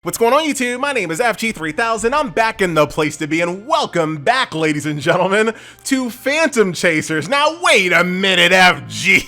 What's going on, YouTube? My name is FG3000. I'm back in the place to be, and welcome back, ladies and gentlemen, to Phantom Chasers. Now, wait a minute, FG.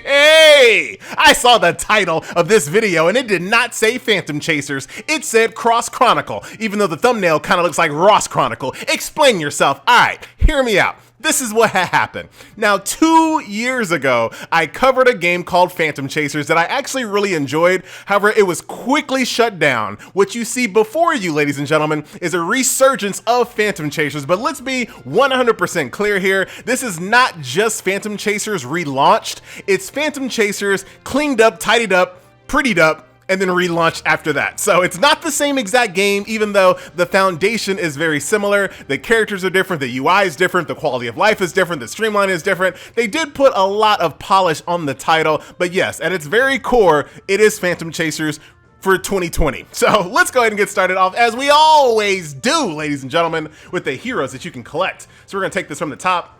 Hey! I saw the title of this video, and it did not say Phantom Chasers. It said XROSS Chronicle, even though the thumbnail kind of looks like Ross Chronicle. Explain yourself. All right, hear me out. This is what happened. Now, 2 years ago, I covered a game called Phantom Chasers that I actually really enjoyed. However, it was quickly shut down. What you see before you, ladies and gentlemen, is a resurgence of Phantom Chasers. But let's be 100% clear here. This is not just Phantom Chasers relaunched. It's Phantom Chasers cleaned up, tidied up, prettied up, and then relaunched after that. So it's not the same exact game, even though the foundation is very similar. The characters are different, the UI is different, the quality of life is different, the streamline is different. They did put a lot of polish on the title, but yes, at its very core, it is Phantom Chasers for 2020. So let's go ahead and get started off, as we always do, ladies and gentlemen, with the heroes that you can collect. So we're gonna take this from the top.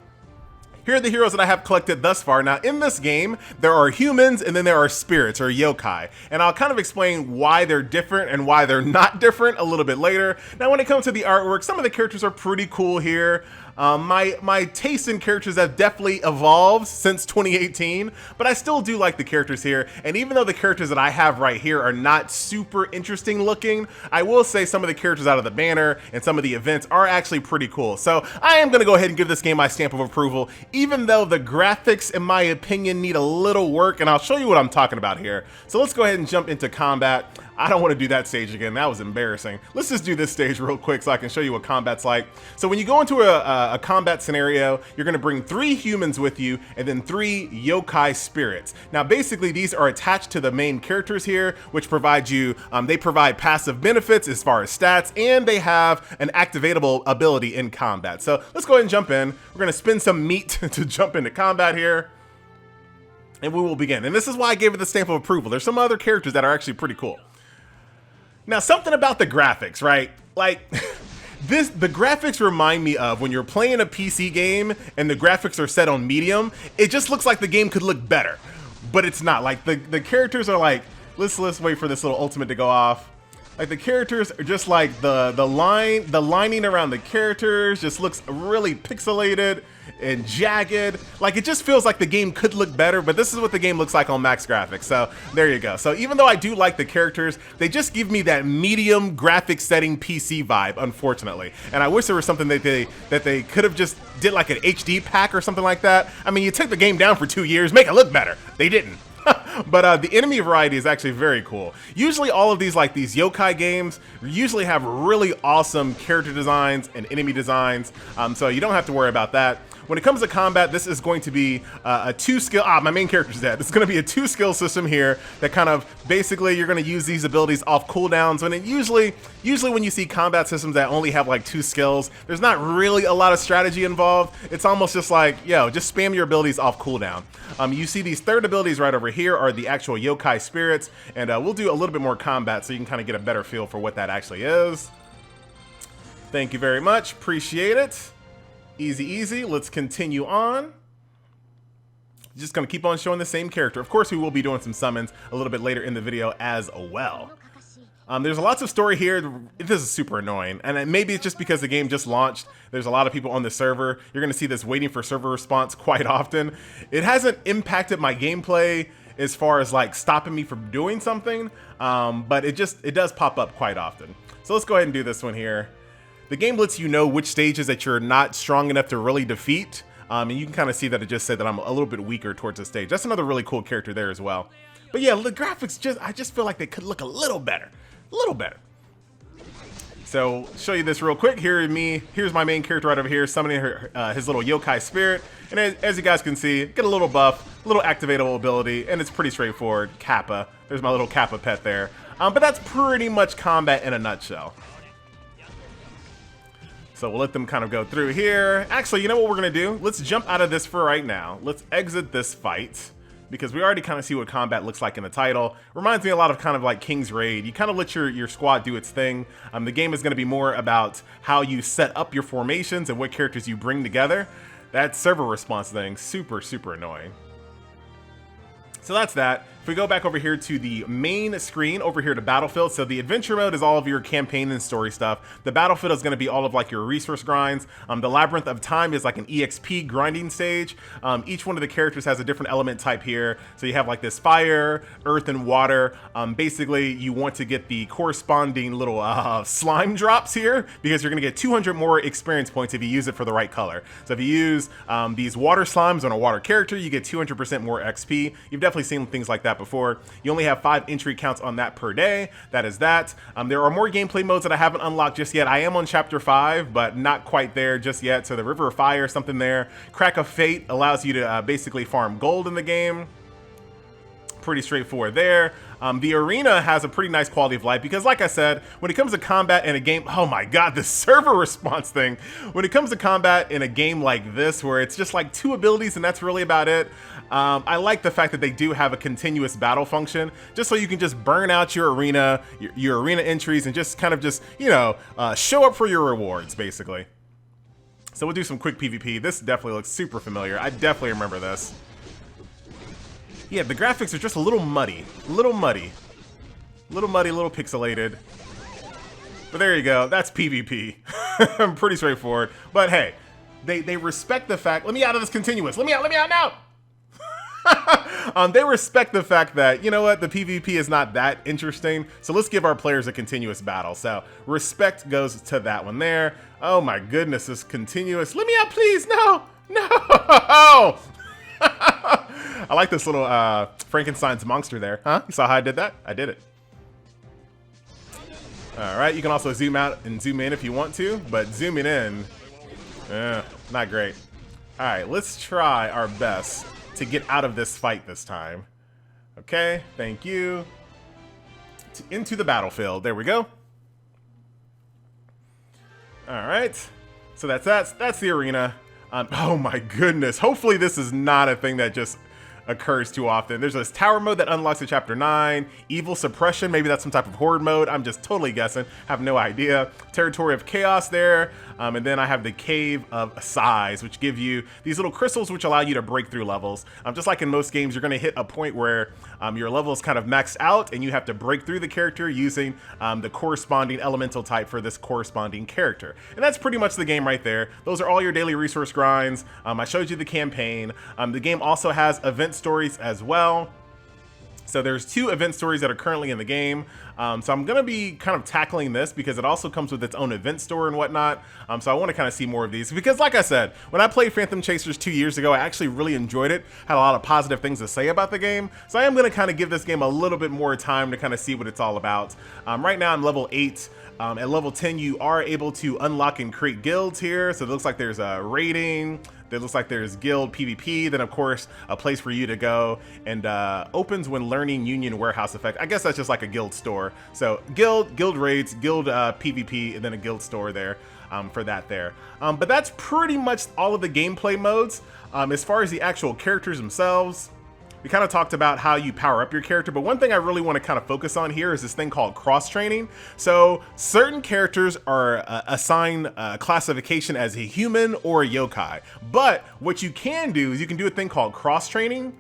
Here are the heroes that I have collected thus far. Now, in this game, there are humans and then there are spirits, or yokai. And I'll kind of explain why they're different and why they're not different a little bit later. Now, when it comes to the artwork, some of the characters are pretty cool here. My taste in characters have definitely evolved since 2018, but I still do like the characters here. And even though the characters that I have right here are not super interesting looking, I will say some of the characters out of the banner and some of the events are actually pretty cool. So I am going to go ahead and give this game my stamp of approval, even though the graphics, in my opinion, need a little work, and I'll show you what I'm talking about here. So let's go ahead and jump into combat. I don't want to do that stage again. That was embarrassing. Let's just do this stage real quick so I can show you what combat's like. So when you go into a combat scenario, you're going to bring 3 humans with you and then 3 yokai spirits. Now, basically, these are attached to the main characters here, which provide you, they provide passive benefits as far as stats, and they have an activatable ability in combat. So let's go ahead and jump in. We're going to spend some meat to jump into combat here, and we will begin. And this is why I gave it the stamp of approval. There's some other characters that are actually pretty cool. Now, something about the graphics, right? Like, the graphics remind me of when you're playing a PC game and the graphics are set on medium. It just looks like the game could look better, but it's not. Like, the characters are like, let's wait for this little ultimate to go off. Like, the characters are just like the lining around the characters just looks really pixelated and jagged. Like, it just feels like the game could look better, but this is what the game looks like on max graphics. So there you go. So even though I do like the characters, they just give me that medium graphic setting PC vibe, unfortunately. And I wish there was something that they could have just did, like an HD pack or something like that. I mean, you took the game down for 2 years, make it look better. They didn't. But the enemy variety is actually very cool. Usually all of these yokai games usually have really awesome character designs and enemy designs, so you don't have to worry about that. When it comes to combat, this is going to be a 2-skill, my main character's dead. It's gonna be a 2-skill system here that kind of, basically you're gonna use these abilities off cooldowns. When it usually when you see combat systems that only have like 2 skills, there's not really a lot of strategy involved. It's almost just like, yo, just spam your abilities off cooldown. You see these third abilities right over here are the actual yokai spirits, and we'll do a little bit more combat so you can kind of get a better feel for what that actually is. Thank you very much, appreciate it. Easy, easy. Let's continue on. Just gonna keep on showing the same character. Of course, we will be doing some summons a little bit later in the video as well. There's lots of story here. This is super annoying, and maybe it's just because the game just launched. There's a lot of people on the server. You're gonna see this waiting for server response quite often. It hasn't impacted my gameplay as far as like stopping me from doing something, but it does pop up quite often. So let's go ahead and do this one here. The game lets you know which stages that you're not strong enough to really defeat, and you can kind of see that it just said that I'm a little bit weaker towards the stage. That's another really cool character there as well. But yeah, the graphics I just feel like they could look a little better, So show you this real quick. Here's my main character right over here, summoning his little yokai spirit, and as you guys can see, get a little buff, little activatable ability, and it's pretty straightforward. Kappa, there's my little Kappa pet there. But that's pretty much combat in a nutshell. So we'll let them kind of go through here. Actually, you know what we're gonna do? Let's jump out of this for right now. Let's exit this fight, because we already kind of see what combat looks like in the title. Reminds me a lot of kind of like King's Raid. You kind of let your squad do its thing. The game is gonna be more about how you set up your formations and what characters you bring together. That server response thing, super, super annoying. So that's that. If we go back over here to the main screen, over here to Battlefield, so the adventure mode is all of your campaign and story stuff. The Battlefield is going to be all of like your resource grinds. The Labyrinth of Time is like an EXP grinding stage. Each one of the characters has a different element type here. So you have like this fire, earth, and water. Basically, you want to get the corresponding little slime drops here because you're going to get 200 more experience points if you use it for the right color. So if you use these water slimes on a water character, you get 200% more XP. You've definitely seen things like that before. You only have 5 entry counts on that per day. That is that. There are more gameplay modes that I haven't unlocked just yet. I am on chapter 5, but not quite there just yet. So the River of Fire, something there. Crack of Fate allows you to basically farm gold in the game. Pretty straightforward there. The arena has a pretty nice quality of life because, like I said, when it comes to combat in a game, oh my god, the server response thing. When it comes to combat in a game like this, where it's just like 2 abilities and that's really about it, I like the fact that they do have a continuous battle function, just so you can just burn out your arena, your arena entries, and just kind of just, you know, show up for your rewards, basically. So we'll do some quick PvP. This definitely looks super familiar. I definitely remember this. Yeah, the graphics are just a little muddy, a little pixelated. But there you go, that's PvP. Pretty straightforward. But hey, they respect the fact, let me out of this continuous, let me out now! They respect the fact that, you know what, the PvP is not that interesting, so let's give our players a continuous battle. So respect goes to that one there. Oh my goodness, this continuous, let me out please, no! I like this little Frankenstein's monster there. Huh? You saw how I did that? I did it. All right, you can also zoom out and zoom in if you want to, but zooming in, not great. All right, let's try our best to get out of this fight this time. Okay, thank you. Into the battlefield. There we go. All right, so that's the arena. Oh my goodness. Hopefully this is not a thing that just occurs too often. There's this tower mode that unlocks in chapter 9. Evil suppression, maybe that's some type of horde mode. I'm just totally guessing. Have no idea. Territory of chaos there. And then I have the cave of size, which give you these little crystals which allow you to break through levels. Just like in most games, you're going to hit a point where your level is kind of maxed out and you have to break through the character using the corresponding elemental type for this corresponding character. And that's pretty much the game right there. Those are all your daily resource grinds. I showed you the campaign. The game also has event stories as well. So there's 2 event stories that are currently in the game. So I'm going to be kind of tackling this because it also comes with its own event store and whatnot. So I want to kind of see more of these because, like I said, when I played Phantom Chasers 2 years ago, I actually really enjoyed it. Had a lot of positive things to say about the game. So I am going to kind of give this game a little bit more time to kind of see what it's all about. Right now I'm level 8. At level 10, you are able to unlock and create guilds here. So it looks like there's a raiding. There looks like there's guild PvP, then of course a place for you to go, and opens when learning Union Warehouse effect. I guess that's just like a guild store. So guild raids, guild PvP, and then a guild store there for that there. But that's pretty much all of the gameplay modes. As far as the actual characters themselves, we kind of talked about how you power up your character, but one thing I really want to kind of focus on here is this thing called cross-training. So certain characters are assigned classification as a human or a yokai. But what you can do is you can do a thing called cross-training.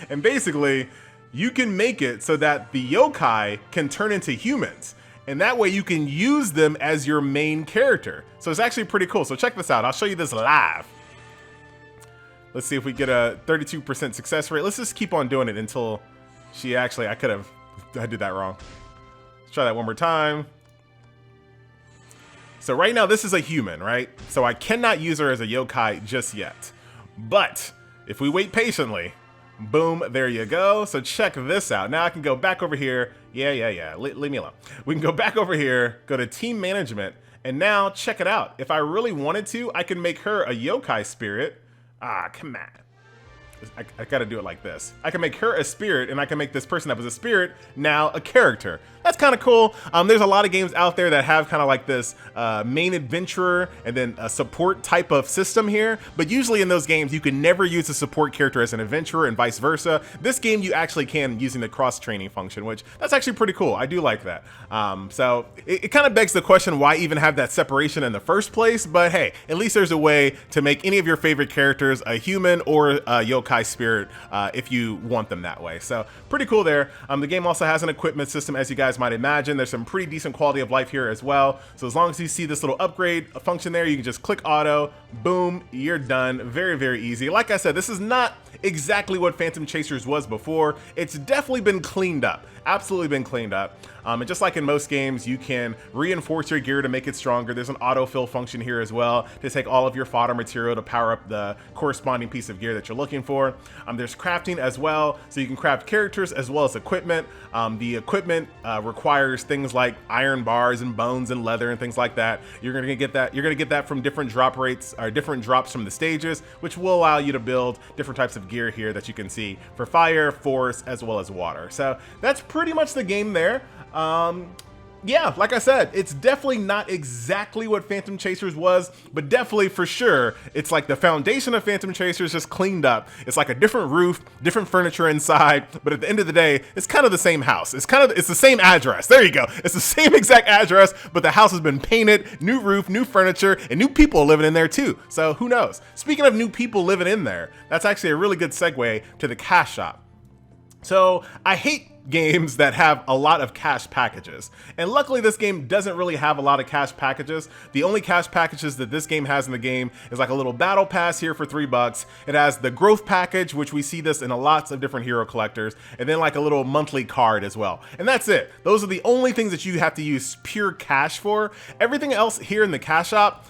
And basically you can make it so that the yokai can turn into humans. And that way you can use them as your main character. So it's actually pretty cool. So check this out. I'll show you this live. Let's see if we get a 32% success rate. Let's just keep on doing it until she actually, I did that wrong. Let's try that one more time. So right now this is a human, right? So I cannot use her as a yokai just yet. But if we wait patiently, boom, there you go. So check this out. Now I can go back over here. Yeah. Leave me alone. We can go back over here, go to team management, and now check it out. If I really wanted to, I can make her a yokai spirit. Ah, come on. I gotta do it like this. I can make her a spirit, and I can make this person that was a spirit now a character. That's kind of cool. There's a lot of games out there that have kind of like this main adventurer and then a support type of system here. But usually in those games, you can never use a support character as an adventurer and vice versa. This game, you actually can using the cross-training function, which that's actually pretty cool. I do like that. So it kind of begs the question, why even have that separation in the first place? But hey, at least there's a way to make any of your favorite characters a human or a yokai yokai spirit if you want them that way. So pretty cool there. The game also has an equipment system, as you guys might imagine. There's some pretty decent quality of life here as well. So as long as you see this little upgrade function there, you can just click auto, boom, you're done. Very, very easy. Like I said, this is not exactly what Phantom Chasers was before. It's definitely been cleaned up. Absolutely been cleaned up. And just like in most games, you can reinforce your gear to make it stronger. There's an autofill function here as well to take all of your fodder material to power up the corresponding piece of gear that you're looking for. There's crafting as well, so you can craft characters as well as equipment. The equipment requires things like iron bars and bones and leather and things like that. You're gonna get that. You're gonna get that from different drop rates or different drops from the stages, which will allow you to build different types of gear here that you can see for fire, force, as well as water. So that's pretty much the game there. Yeah, like I said, it's definitely not exactly what Phantom Chasers was, but definitely for sure, it's like the foundation of Phantom Chasers just cleaned up. It's like a different roof, different furniture inside, but at the end of the day, it's kind of the same house. It's the same address. There you go. It's the same exact address, but the house has been painted, new roof, new furniture, and new people living in there too. So who knows? Speaking of new people living in there, that's actually a really good segue to the cash shop. So I hate games that have a lot of cash packages, and luckily this game doesn't really have a lot of cash packages. The only cash packages that this game has in the game is like a little battle pass here for $3. It has the growth package, which we see this in lots of different hero collectors, and then like a little monthly card as well, and that's it. Those are the only things that you have to use pure cash for. Everything else here in the cash shop,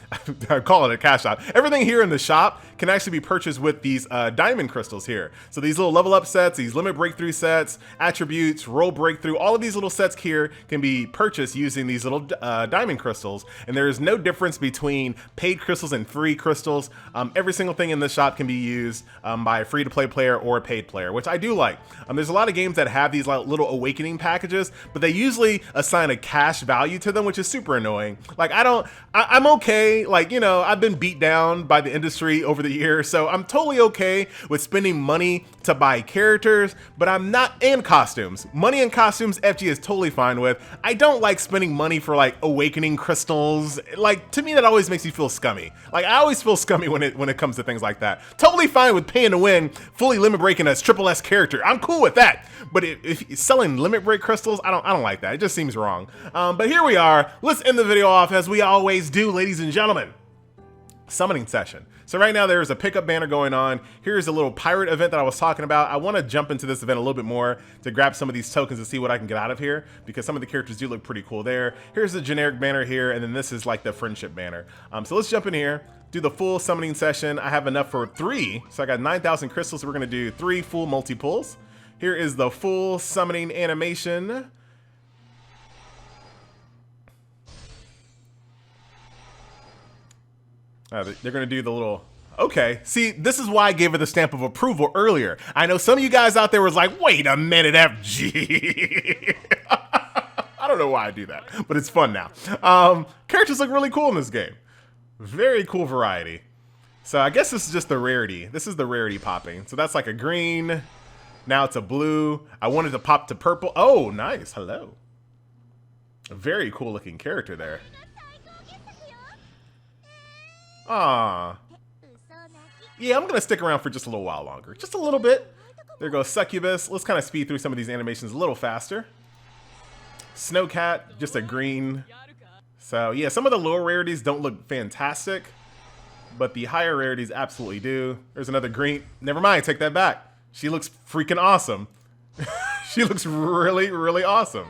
I call it a cash shop, everything here in the shop can actually be purchased with these diamond crystals here. So these little level up sets, these limit breakthrough sets, attributes, roll breakthrough, all of these little sets here can be purchased using these little diamond crystals. And there is no difference between paid crystals and free crystals. Every single thing in this shop can be used by a free-to-play player or a paid player, which I do like. There's a lot of games that have these like little awakening packages, but they usually assign a cash value to them, which is super annoying. Like I'm okay. Like, you know, I've been beat down by the industry over the years, so I'm totally okay with spending money to buy characters, but I'm not, and costumes. Money and costumes, FG is totally fine with. I don't like spending money for like awakening crystals. Like, to me, that always makes me feel scummy. Like, I always feel scummy when it comes to things like that. Totally fine with paying to win, fully limit breaking a triple S character. I'm cool with that. But if selling limit break crystals, I don't like that. It just seems wrong. But here we are. Let's end the video off as we always do, ladies and gentlemen. Summoning session. So right now there's a pickup banner going on. Here's a little pirate event that I was talking about. I want to jump into this event a little bit more to grab some of these tokens and see what I can get out of here, because some of the characters do look pretty cool there. Here's the generic banner here, and then this is like the friendship banner. So let's jump in here, do the full summoning session. I have enough for 3, so I got 9,000 crystals. So we're gonna do 3 full multi-pulls. Here is the full summoning animation. They're gonna do the little, okay. See, this is why I gave it the stamp of approval earlier. I know some of you guys out there was like, wait a minute, FG. I don't know why I do that, but it's fun now. Characters look really cool in this game. Very cool variety. So I guess this is just the rarity. This is the rarity popping. So that's like a green. Now it's a blue. I wanted to pop to purple. Oh, nice. Hello. A very cool looking character there. Ah, yeah, I'm gonna stick around for just a little while longer, just a little bit. There goes Succubus. Let's kind of speed through some of these animations a little faster. Snowcat, just a green. So yeah, some of the lower rarities don't look fantastic, but the higher rarities absolutely do. There's another green. Never mind, take that back. She looks freaking awesome. She looks really, really awesome.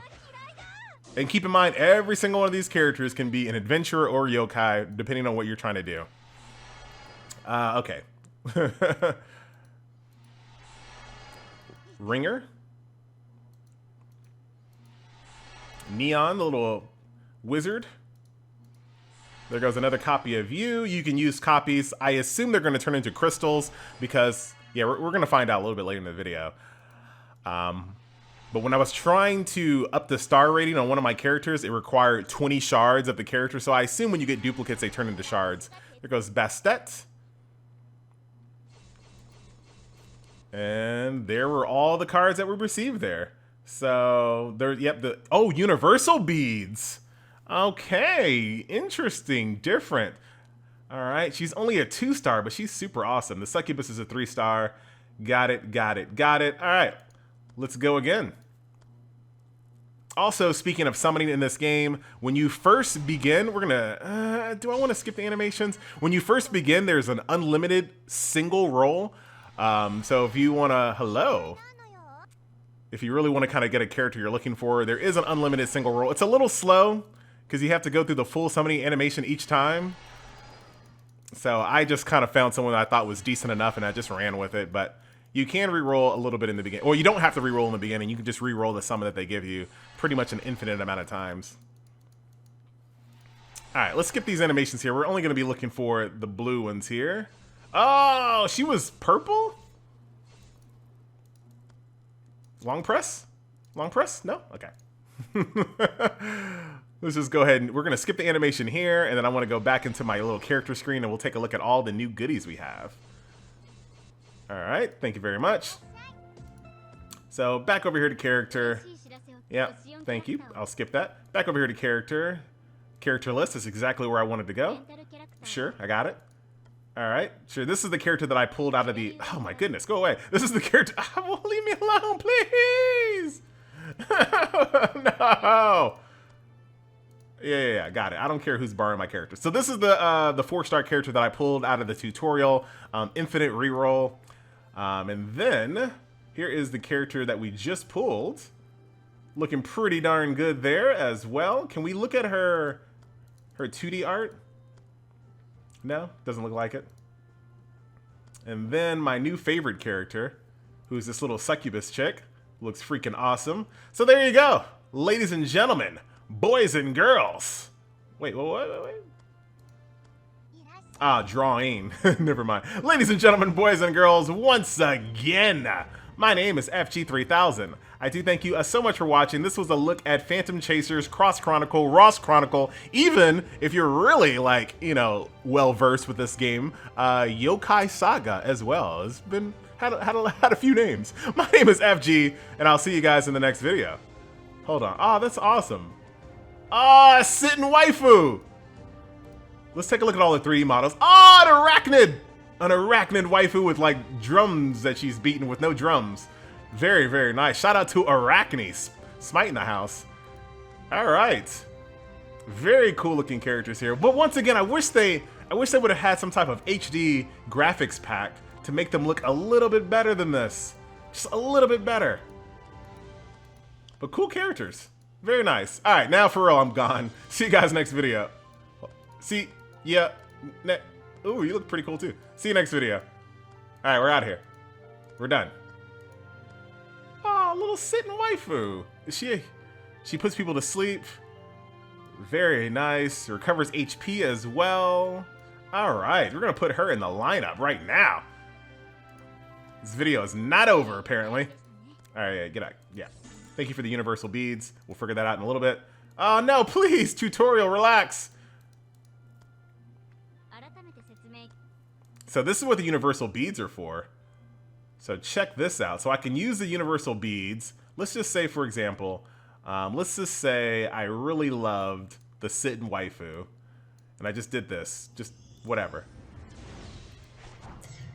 And keep in mind, every single one of these characters can be an adventurer or yokai, depending on what you're trying to do. Okay. Ringer. Neon, the little wizard. There goes another copy of you. You can use copies. I assume they're going to turn into crystals because, yeah, we're going to find out a little bit later in the video. But when I was trying to up the star rating on one of my characters, it required 20 shards of the character. So I assume when you get duplicates, they turn into shards. There goes Bastet. And there were all the cards that were received there. So there, yep, oh, universal beads. Okay, interesting, different. All right, she's only a 2-star, but she's super awesome. The Succubus is a 3-star. Got it, got it, got it. All right, let's go again. Also, speaking of summoning in this game, when you first begin, we're gonna, do I wanna skip the animations? When you first begin, there's an unlimited single roll. So if you wanna, hello. If you really wanna kinda get a character you're looking for, there is an unlimited single roll. It's a little slow, because you have to go through the full summoning animation each time. So I just kind of found someone that I thought was decent enough and I just ran with it. But you can re-roll a little bit in the beginning. Or you don't have to re-roll in the beginning. You can just re-roll the summon that they give you pretty much an infinite amount of times. Alright, let's skip these animations here. We're only going to be looking for the blue ones here. Oh, she was purple? Long press? Long press? No? Okay. Let's just go ahead and we're going to skip the animation here, and then I want to go back into my little character screen and we'll take a look at all the new goodies we have. All right, thank you very much. So back over here to character. Yeah, thank you. I'll skip that. Back over here to character. Character list is exactly where I wanted to go. Sure, I got it. All right, sure. This is the character that I pulled out of the. Oh my goodness, go away. This is the character. Oh, leave me alone, please. No. Yeah, got it. I don't care who's borrowing my character. So this is the 4-star character that I pulled out of the tutorial, infinite reroll. And then here is the character that we just pulled. Looking pretty darn good there as well. Can we look at her 2D art? No, doesn't look like it. And then my new favorite character, who's this little succubus chick. Looks freaking awesome. So there you go, ladies and gentlemen. Boys and girls. Wait. Ah, drawing. Never mind. Ladies and gentlemen, boys and girls, once again, my name is FG3000. I do thank you so much for watching. This was a look at Phantom Chasers, Cross Chronicle, Ross Chronicle, even if you're really, like, you know, well-versed with this game, Yokai Saga as well. It's been, had a few names. My name is FG, and I'll see you guys in the next video. Hold on. Oh, that's awesome. Ah, sitting waifu. Let's take a look at all the 3D models. Ah, an arachnid! An arachnid waifu with like drums that she's beating with no drums. Very, very nice. Shout out to Arachne, Smite in the house. All right. Very cool looking characters here. But once again, I wish they would have had some type of HD graphics pack to make them look a little bit better than this. Just a little bit better. But cool characters. Very nice. All right, now for real, I'm gone. See you guys next video. See, yeah. Ooh, you look pretty cool too. See you next video. All right, we're out of here. We're done. Oh, little sitting waifu. She puts people to sleep. Very nice. Recovers HP as well. All right, we're gonna put her in the lineup right now. This video is not over, apparently. All right, yeah, get out. Yeah. Thank you for the universal beads. We'll figure that out in a little bit. Oh, no, please, tutorial, relax. So this is what the universal beads are for. So check this out. So I can use the universal beads. Let's just say, for example, let's just say I really loved the sitting waifu. And I just did this, just whatever.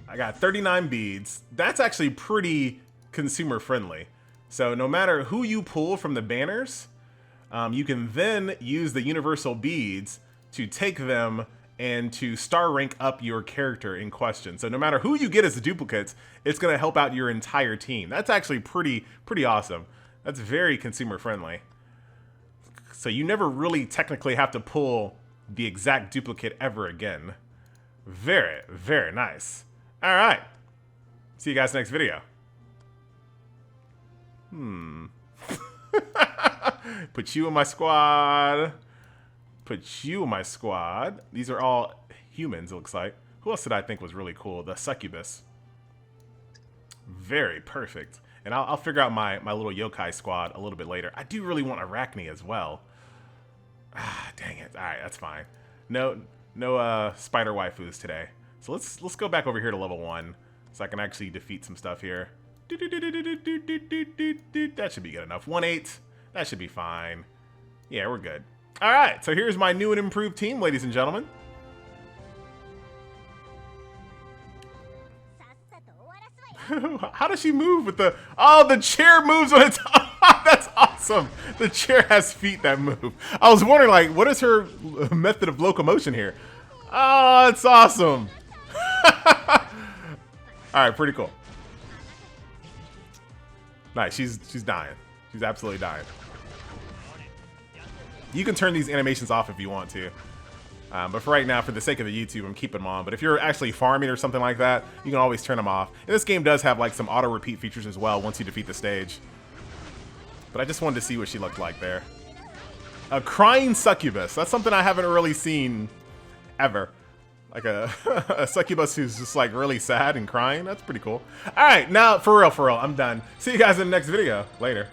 I got 39 beads. That's actually pretty consumer friendly. So no matter who you pull from the banners, you can then use the universal beads to take them and to star rank up your character in question. So no matter who you get as the duplicates, it's gonna help out your entire team. That's actually pretty awesome. That's very consumer friendly. So you never really technically have to pull the exact duplicate ever again. Very, very nice. All right, see you guys next video. Put you in my squad. Put you in my squad. These are all humans, it looks like. Who else did I think was really cool? The succubus. Very perfect. And I'll figure out my little yokai squad a little bit later. I do really want Arachne as well. Ah, dang it. All right, that's fine. No spider waifus today. So let's go back over here to level 1 so I can actually defeat some stuff here. That should be good enough. 1-8. That should be fine. Yeah, we're good. All right, so here's my new and improved team, ladies and gentlemen. How does she move with the... Oh, the chair moves when it's... That's awesome. The chair has feet that move. I was wondering, like, what is her method of locomotion here? Oh, it's awesome. All right, pretty cool. Nice, she's dying. She's absolutely dying. You can turn these animations off if you want to. But for right now, for the sake of the YouTube, I'm keeping them on. But if you're actually farming or something like that, you can always turn them off. And this game does have like some auto repeat features as well once you defeat the stage. But I just wanted to see what she looked like there. A crying succubus. That's something I haven't really seen ever. Like a, a succubus who's just like really sad and crying. That's pretty cool. All right, now for real, I'm done. See you guys in the next video. Later.